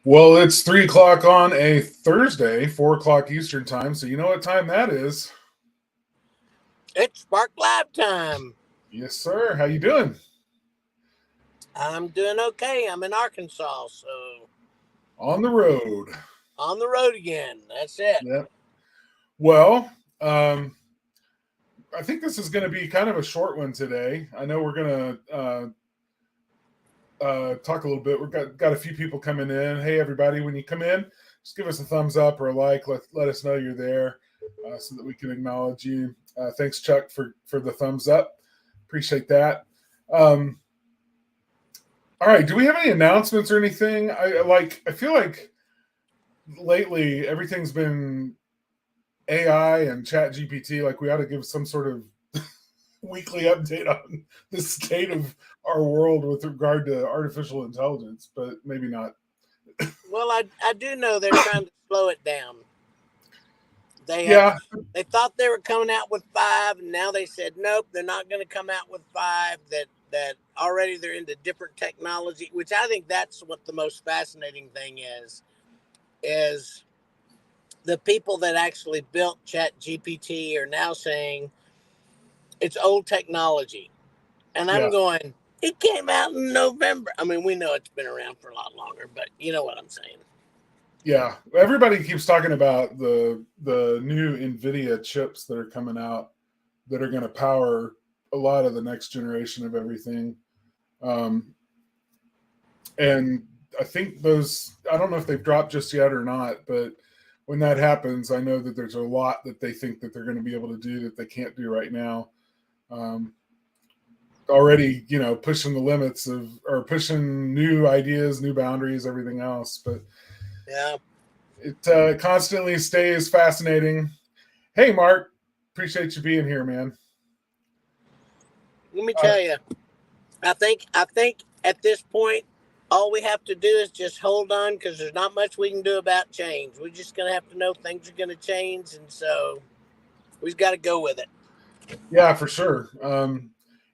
Well, it's 3 o'clock on a Thursday, 4 o'clock Eastern time. So you know what time that is. It's Spark Live time. Yes, sir. How you doing? I'm doing okay. I'm in Arkansas, so On the road. on the road again. That's it. Yep. Well, um, I think this is going to be kind of a short one today. I know we're going to talk a little bit. We've got a few people coming in. Hey, everybody, when you come in, just give us a thumbs up or a like. Let us know you're there so that we can acknowledge you. Thanks, Chuck, for the thumbs up. Appreciate that. Um, all right. Do we have any announcements or anything? I feel like lately everything's been AI and Chat GPT. Like we ought to give some sort of weekly update on the state of our world with regard to artificial intelligence, but maybe not. Well, I do know they're trying to slow it down. They have Yeah, they thought they were coming out with five, and now they said nope, they're not going to come out with five. That already they're into different technology, which I think that's what the most fascinating thing is the people that actually built Chat GPT are now saying it's old technology. And I'm yeah, going, it came out in November. I mean, we know it's been around for a lot longer, but you know what I'm saying. yeah. Everybody keeps talking about the new NVIDIA chips that are coming out that are going to power a lot of the next generation of everything. Um, and I think those, I don't know if they've dropped just yet or not, but when that happens, I know that there's a lot that they think that they're going to be able to do that they can't do right now. Um, Already, pushing the limits of, or pushing new ideas, new boundaries, everything else. But Yeah. it constantly stays fascinating. Hey, Mark, appreciate you being here, man. Let me Uh, tell you, I think at this point, all we have to do is just hold on because there's not much we can do about change. We're just going to have to know things are going to change. And so we've got to go with it. yeah, for sure.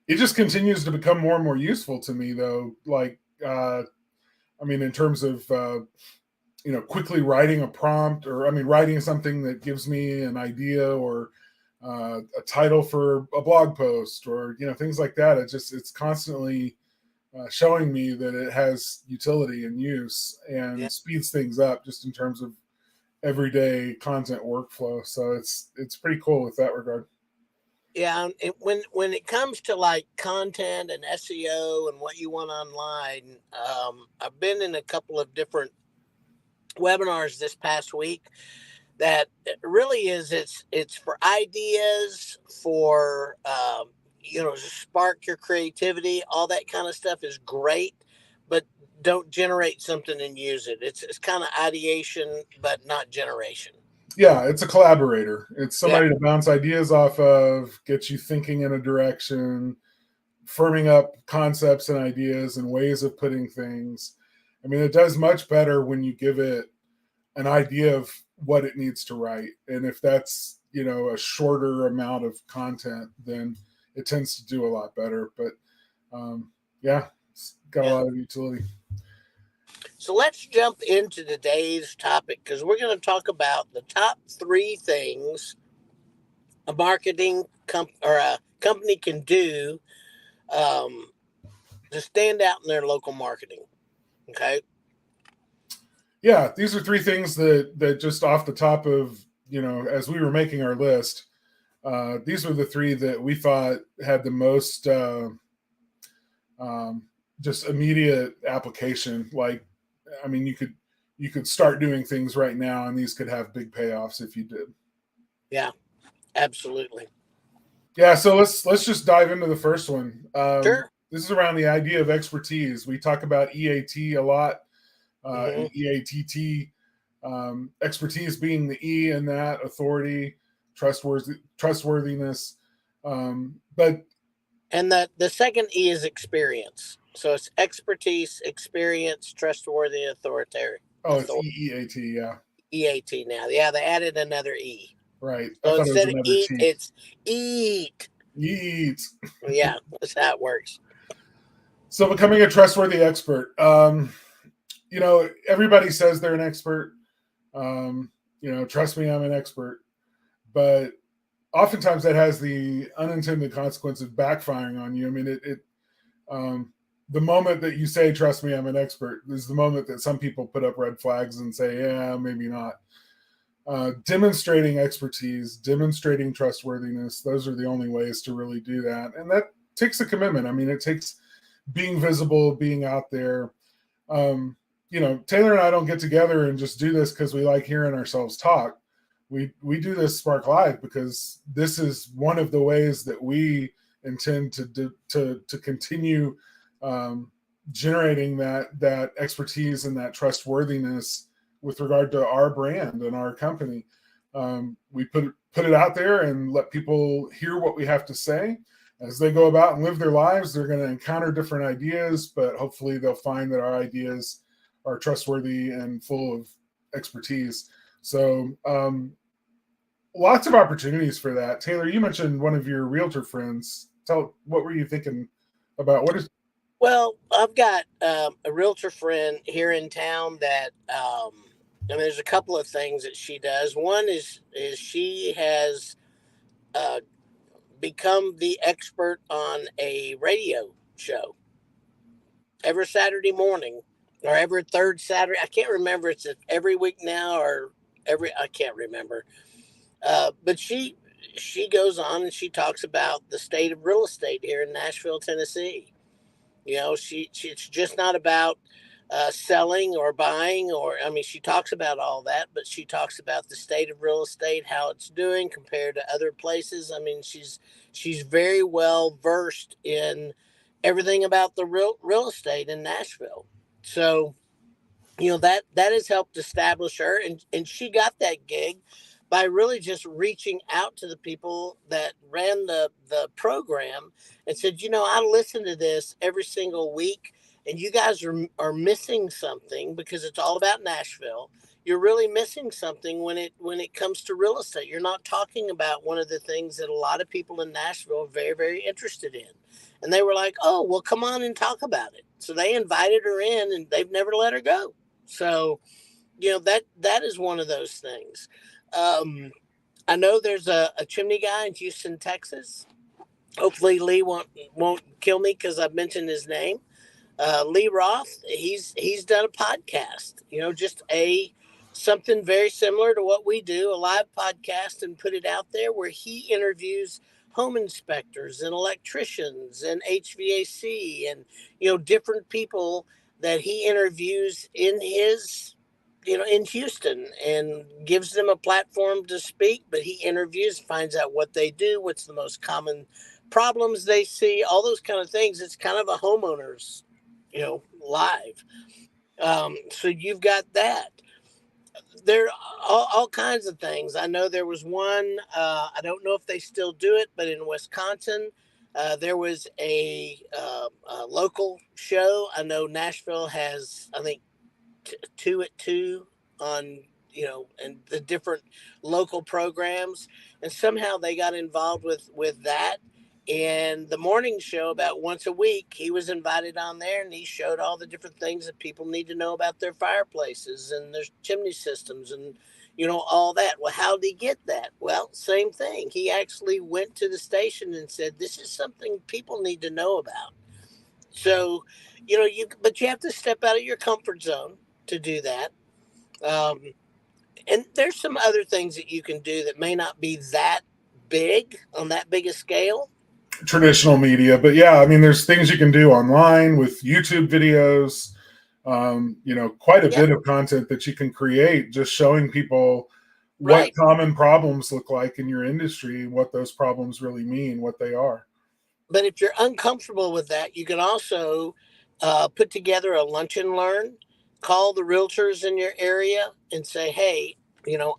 It just continues to become more and more useful to me, though. Like, I mean, in terms of quickly writing a prompt, or I mean, writing something that gives me an idea or a title for a blog post, or things like that. It's constantly showing me that it has utility and use Yeah. and speeds things up just in terms of everyday content workflow. So it's pretty cool with that regard. Yeah, and when it comes to like content and SEO and what you want online, I've been in a couple of different webinars this past week that really is it's for ideas for spark your creativity. All that kind of stuff is great, but don't generate something and use it. It's kind of ideation but not generation. Yeah, it's a collaborator. It's Yeah. somebody to bounce ideas off of, get you thinking in a direction, firming up concepts and ideas and ways of putting things. I mean, it does much better when you give it an idea of what it needs to write. And if that's, a shorter amount of content, then it tends to do a lot better. But yeah, it's got a Yeah. lot of utility. So let's jump into today's topic because we're going to talk about the top three things a or a company can do um, to stand out in their local marketing. Okay. Yeah, these are three things that just off the top of, as we were making our list, these were the three that we thought had the most um, just immediate application. Like, I mean, you could start doing things right now, and these could have big payoffs if you did. Yeah, absolutely. Yeah, so let's just dive into the first one. Sure. This is around the idea of expertise. We talk about EAT a lot, and Hmm. EATT, expertise being the E in that, authority, trustworthiness. But And the second E is experience. So it's expertise, experience, trustworthy, authoritarian. oh, it's Author EEAT. Yeah, EAT now. Yeah, they added another E. right. I So thought it was instead of another eat, T. it's eat. Eat. Yeah, that's how it works. So becoming a trustworthy expert. everybody says they're an expert. Trust me, I'm an expert. But oftentimes that has the unintended consequence of backfiring on you. I mean, the moment that you say, trust me, I'm an expert, is the moment that some people put up red flags and say, yeah, maybe not. Demonstrating expertise, demonstrating trustworthiness, those are the only ways to really do that. And that takes a commitment. I mean, it takes being visible, being out there. Taylor and I don't get together and just do this because we like hearing ourselves talk. We do this Spark Live because this is one of the ways that we intend to continue generating that expertise and that trustworthiness with regard to our brand and our company. We put it out there and let people hear what we have to say. As they go about and live their lives, they're going to encounter different ideas, but hopefully they'll find that our ideas are trustworthy and full of expertise. So lots of opportunities for that. Taylor, you mentioned one of your realtor friends. What were you thinking about? Well, I've got a realtor friend here in town that there's a couple of things that she does. One is she has become the expert on a radio show every Saturday morning or every third Saturday. I can't remember. It's every week now or I can't remember. But she goes on and she talks about the state of real estate here in Nashville, Tennessee. It's just not about selling or buying, she talks about all that, but she talks about the state of real estate, how it's doing compared to other places. I mean, she's very well versed in everything about the real estate in Nashville. So, that has helped establish her, and she got that gig by really just reaching out to the people that ran the program and said, I listen to this every single week, and you guys are missing something because it's all about Nashville. You're really missing something when it comes to real estate. You're not talking about one of the things that a lot of people in Nashville are very, very interested in. And they were like, oh, well, come on and talk about it. So they invited her in, and they've never let her go. So, that is one of those things. I know there's a chimney guy in Houston, Texas. Hopefully Lee won't kill me because I've mentioned his name. Lee Roth, he's done a podcast, just something very similar to what we do, a live podcast, and put it out there where he interviews home inspectors and electricians and HVAC and, different people that he interviews in his, in Houston, and gives them a platform to speak. But he interviews, finds out what they do, what's the most common problems they see, all those kind of things. It's kind of a homeowner's, live. So you've got that. There are all kinds of things. I know there was one, I don't know if they still do it, but in Wisconsin, there was a local show. I know Nashville has, I think, 2 at 2 on, and the different local programs. And somehow they got involved with that. And the morning show, about once a week, he was invited on there, and he showed all the different things that people need to know about their fireplaces and their chimney systems and, all that. Well, how did he get that? Well, same thing. He actually went to the station and said, this is something people need to know about. So, but you have to step out of your comfort zone to do that. And there's some other things that you can do that may not be that big on that big a scale. Traditional media, but yeah, I mean, there's things you can do online with YouTube videos. Quite a bit of content that you can create, just showing people what common problems look like in your industry, what those problems really mean, what they are. But if you're uncomfortable with that, you can also put together a lunch and learn, call the realtors in your area and say, hey,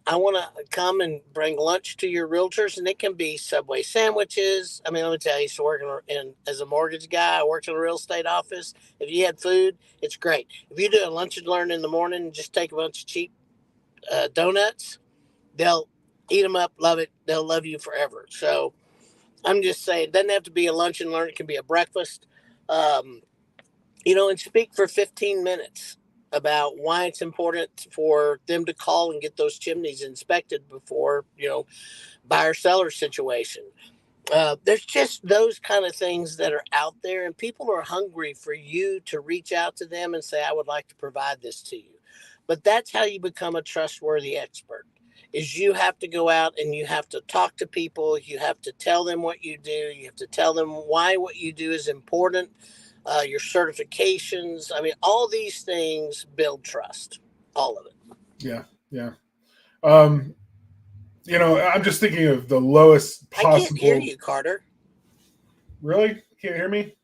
I want to come and bring lunch to your realtors, and it can be Subway sandwiches. I mean, let me tell you, so working as a mortgage guy, I worked in a real estate office. If you had food, it's great. If you do a lunch and learn in the morning and just take a bunch of cheap donuts, they'll eat them up, love it. They'll love you forever. So I'm just saying, it doesn't have to be a lunch and learn. It can be a breakfast, and speak for 15 minutes. about why it's important for them to call and get those chimneys inspected before, buyer seller situation. There's just those kind of things that are out there, and people are hungry for you to reach out to them and say, I would like to provide this to you. But that's how you become a trustworthy expert, is you have to go out and you have to talk to people. You have to tell them what you do. You have to tell them why what you do is important, your certifications. I mean, all these things build trust, all of it. Yeah. Yeah. I'm just thinking of the lowest possible. I can't hear you, Carter. Really? Can't hear me?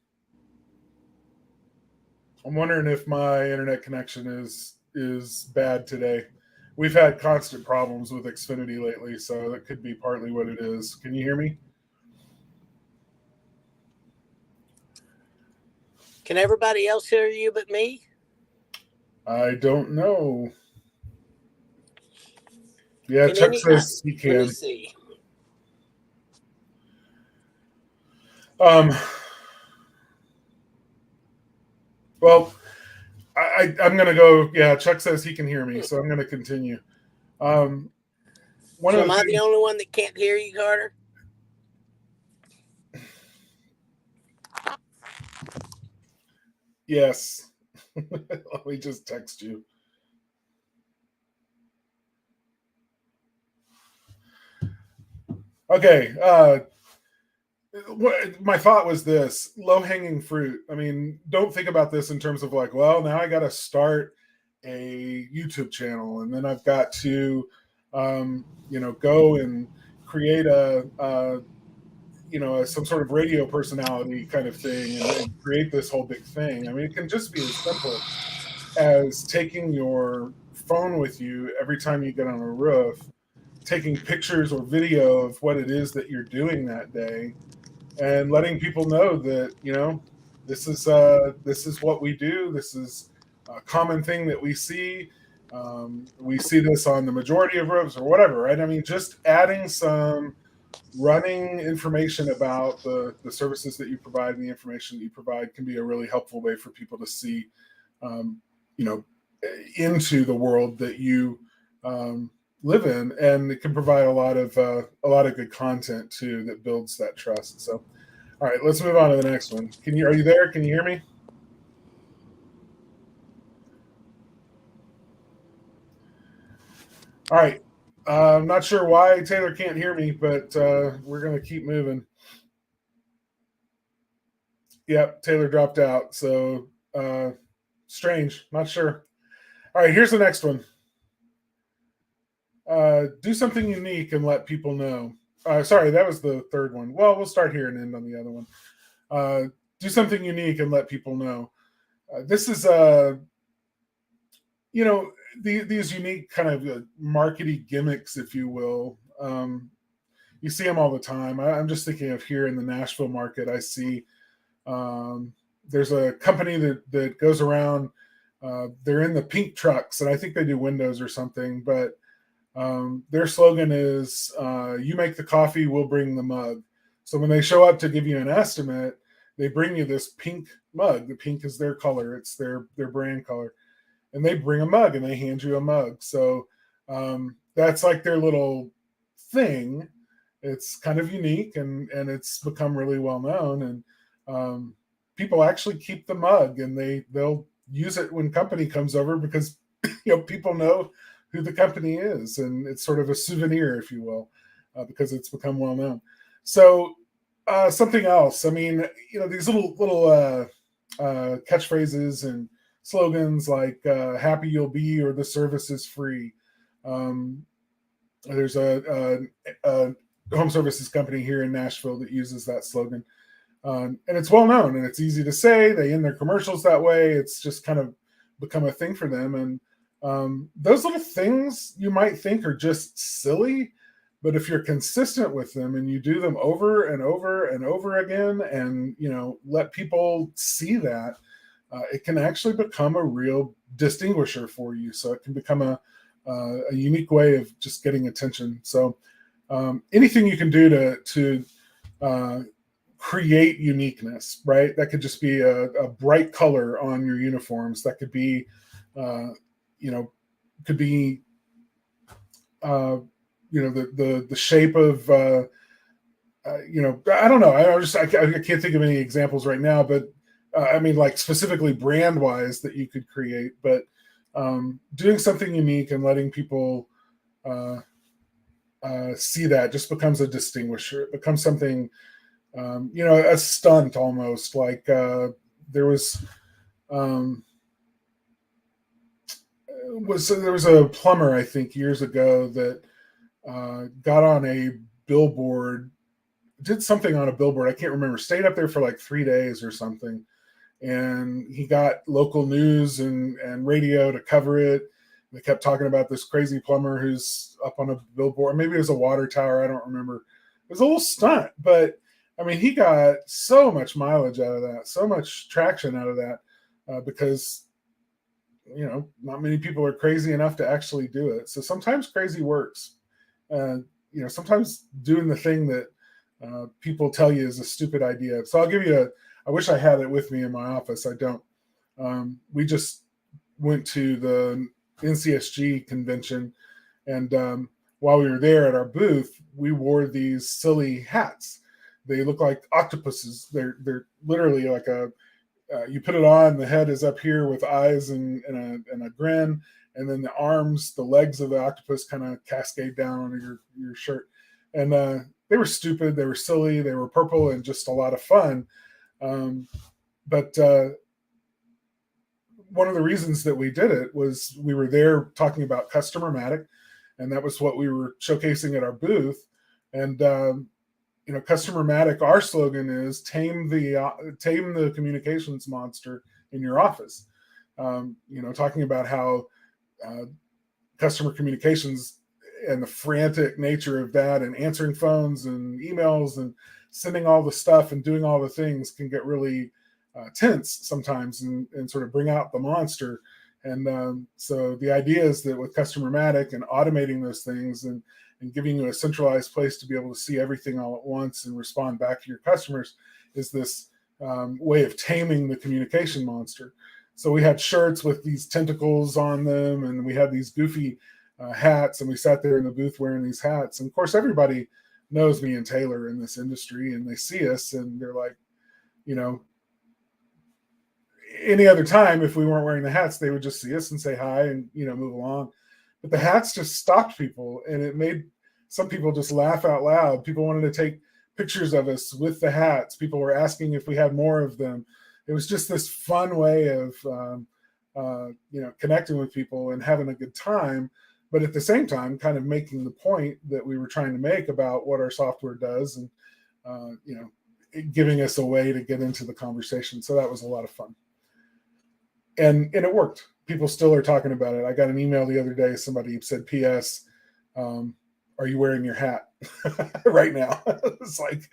I'm wondering if my internet connection is bad today. We've had constant problems with Xfinity lately, so that could be partly what it is. Can you hear me? Can everybody else hear you but me? I don't know. Yeah, Chuck says he can. Let me see. Well, I'm going to go. Yeah, Chuck says he can hear me, so I'm going to continue. Am I the only one that can't hear you, Carter? Yes. Let me just text you. Okay. My thought was this: low-hanging fruit. I mean, don't think about this in terms of like, well, now I got to start a YouTube channel, and then I've got to, go and create some sort of radio personality kind of thing, and create this whole big thing. I mean, it can just be as simple as taking your phone with you every time you get on a roof, taking pictures or video of what it is that you're doing that day, and letting people know that, this is what we do. This is a common thing that we see. We see this on the majority of roofs or whatever, right? I mean, just adding some running information about the services that you provide and the information that you provide can be a really helpful way for people to see, into the world that you live in, and it can provide a lot of good content too that builds that trust. So, all right, let's move on to the next one. Are you there? Can you hear me? All right. I'm not sure why Taylor can't hear me, but we're going to keep moving. Yep, Taylor dropped out. So strange. Not sure. All right, here's the next one. Do something unique and let people know. Sorry, that was the third one. Well, we'll start here and end on the other one. Do something unique and let people know. This is these unique kind of marketing gimmicks, if you will. You see them all the time. I'm just thinking of here in the Nashville market. I see there's a company that goes around. They're in the pink trucks, and I think they do windows or something. But their slogan is, "You make the coffee, we'll bring the mug." So when they show up to give you an estimate, they bring you this pink mug. The pink is their color. It's their brand color. And they bring a mug and they hand you a mug. So that's like their little thing. It's kind of unique, and it's become really well known. And people actually keep the mug, and they'll use it when company comes over, because people know who the company is, and it's sort of a souvenir, if you will, because it's become well known. So something else. I mean, these little catchphrases and slogans like "Happy You'll Be" or "The service is free." There's a home services company here in Nashville that uses that slogan, and it's well known and it's easy to say. They end their commercials that way. It's just kind of become a thing for them. And those little things you might think are just silly, but if you're consistent with them and you do them over and over and over again, and let people see that, it can actually become a real distinguisher for you. So it can become a unique way of just getting attention. So anything you can do to create uniqueness, right? That could just be a bright color on your uniforms. That could be you know, could be, you know, the shape of, you know, I don't know. I can't think of any examples right now, but I mean, like specifically brand wise that you could create, but doing something unique and letting people see that just becomes a distinguisher. It becomes something, you know, a stunt almost. Like there was there was a plumber I think years ago that got on a billboard, did something on a billboard. I can't remember. Stayed up there for like 3 days or something, and he got local news and radio to cover it. They kept talking about this crazy plumber who's up on a billboard. Maybe it was a water tower. I don't remember. It was a little stunt, but I mean, he got so much mileage out of that, so much traction out of that, because you know, not many people are crazy enough to actually do it. So sometimes crazy works. You know, sometimes doing the thing that people tell you is a stupid idea. So I'll give you I wish I had it with me in my office. I don't. We just went to the NCSG convention, and while we were there at our booth, we wore these silly hats. They look like octopuses. They're literally like a you put it on, the head is up here with eyes and a grin, and then the arms, the legs of the octopus kind of cascade down on your shirt. And they were stupid, they were silly, they were purple and just a lot of fun. But one of the reasons that we did it was we were there talking about Customer-Matic, and that was what we were showcasing at our booth. And you know, Customer-Matic, our slogan is tame the communications monster in your office. You know, talking about how customer communications and the frantic nature of that, and answering phones and emails and sending all the stuff and doing all the things can get really tense sometimes, and sort of bring out the monster. And so the idea is that with Customer-Matic and automating those things and giving you a centralized place to be able to see everything all at once and respond back to your customers is this way of taming the communication monster. So we had shirts with these tentacles on them, and we had these goofy hats, and we sat there in the booth wearing these hats. And of course, everybody knows me and Taylor in this industry, and they see us and they're like, you know, any other time, if we weren't wearing the hats, they would just see us and say hi and, you know, move along. But the hats just stopped people, and it made some people just laugh out loud. People wanted to take pictures of us with the hats. People were asking if we had more of them. It was just this fun way of, you know, connecting with people and having a good time, but at the same time, kind of making the point that we were trying to make about what our software does, and, you know, giving us a way to get into the conversation. So that was a lot of fun. And it worked. People still are talking about it. I got an email the other day. Somebody said, "P.S. Are you wearing your hat right now?" It's like,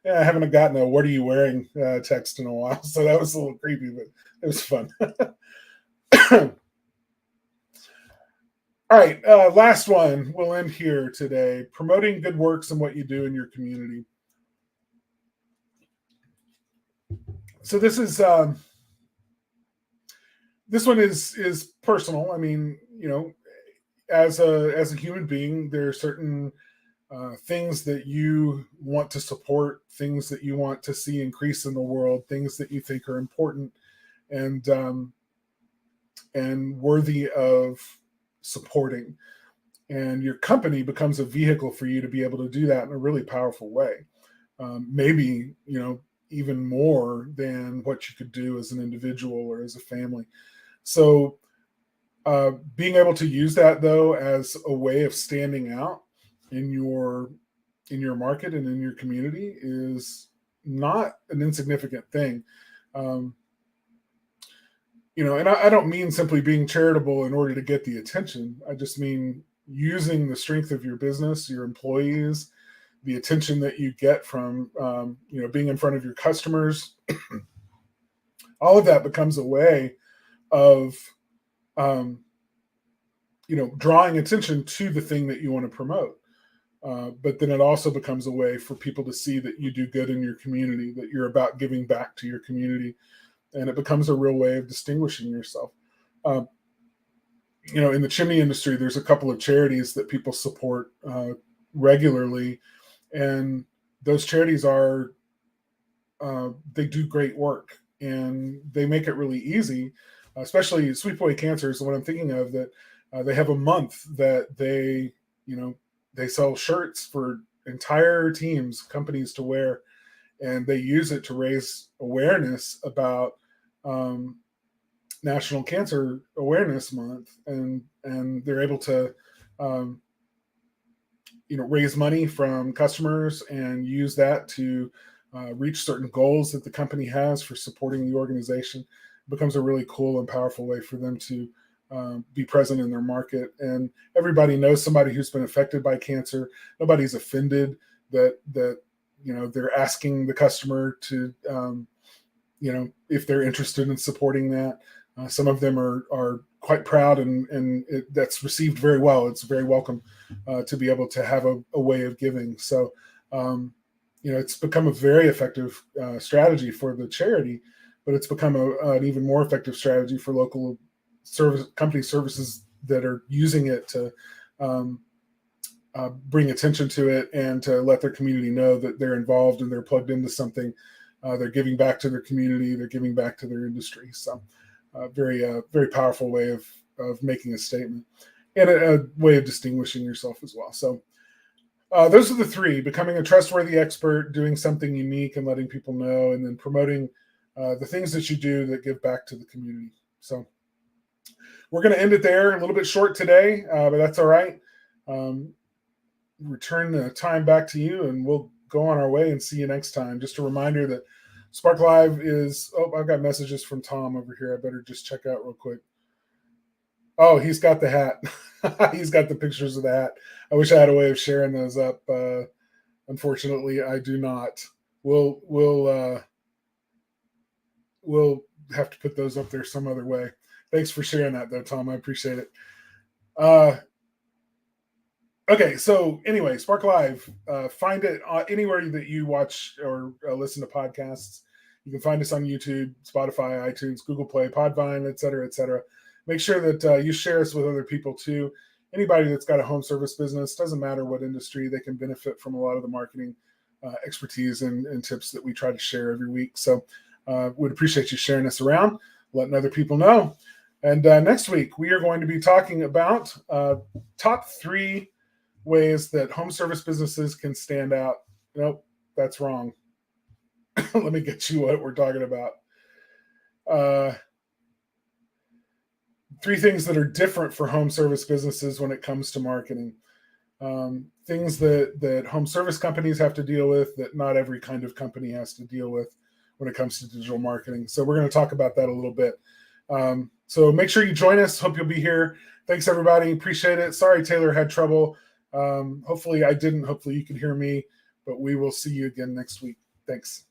yeah, I haven't gotten a "what are you wearing" text in a while. So that was a little creepy, but it was fun. All right. Last one. We'll end here today. Promoting good works and what you do in your community. So this is... this one is personal. I mean, you know, as a human being, there are certain things that you want to support, things that you want to see increase in the world, things that you think are important and worthy of supporting. And your company becomes a vehicle for you to be able to do that in a really powerful way. Maybe, you know, even more than what you could do as an individual or as a family. So being able to use that, though, as a way of standing out in your market and in your community is not an insignificant thing. You know, and I don't mean simply being charitable in order to get the attention. I just mean using the strength of your business, your employees, the attention that you get from, you know, being in front of your customers. All of that becomes a way of, you know, drawing attention to the thing that you want to promote. But then it also becomes a way for people to see that you do good in your community, that you're about giving back to your community. And it becomes a real way of distinguishing yourself. in the chimney industry, there's a couple of charities that people support regularly, and those charities are they do great work, and they make it really easy. Especially Sweep Away Cancer is the one I'm thinking of. That they have a month that they sell shirts for entire teams, companies to wear, and they use it to raise awareness about National Cancer Awareness Month, and they're able to raise money from customers and use that to reach certain goals that the company has for supporting the organization. It becomes a really cool and powerful way for them to be present in their market. And everybody knows somebody who's been affected by cancer. Nobody's offended that they're asking the customer to if they're interested in supporting that. Some of them are quite proud, and that's received very well. It's very welcome to be able to have a way of giving. So it's become a very effective strategy for the charity, but it's become an even more effective strategy for local services that are using it to bring attention to it and to let their community know that they're involved and they're plugged into something. They're giving back to their community. They're giving back to their industry. So very powerful way of making a statement, and a way of distinguishing yourself as well. So those are the three: becoming a trustworthy expert, doing something unique and letting people know, and then promoting the things that you do that give back to the community. So we're going to end it there. A little bit short today, but that's all right. Return the time back to you, and we'll go on our way and see you next time. Just a reminder that Spark Live is, I've got messages from Tom over here. I better just check out real quick. Oh, he's got the hat. He's got the pictures of the hat. I wish I had a way of sharing those up. Unfortunately, I do not. We'll have to put those up there some other way. Thanks for sharing that, though, Tom. I appreciate it. Okay, so anyway, Spark Live, find it anywhere that you watch or listen to podcasts. You can find us on YouTube, Spotify, iTunes, Google Play, Podvine, et cetera, et cetera. Make sure that you share us with other people too. Anybody that's got a home service business, doesn't matter what industry, they can benefit from a lot of the marketing expertise and tips that we try to share every week. So would appreciate you sharing us around, letting other people know. And next week, we are going to be talking about top 3 ways that home service businesses can stand out. Nope, that's wrong. Let me get you what we're talking about. 3 things that are different for home service businesses when it comes to marketing. Things that home service companies have to deal with that not every kind of company has to deal with when it comes to digital marketing. So we're going to talk about that a little bit. So make sure you join us. Hope you'll be here. Thanks, everybody. Appreciate it. Sorry, Taylor had trouble. Hopefully I didn't. Hopefully you can hear me, but we will see you again next week. Thanks.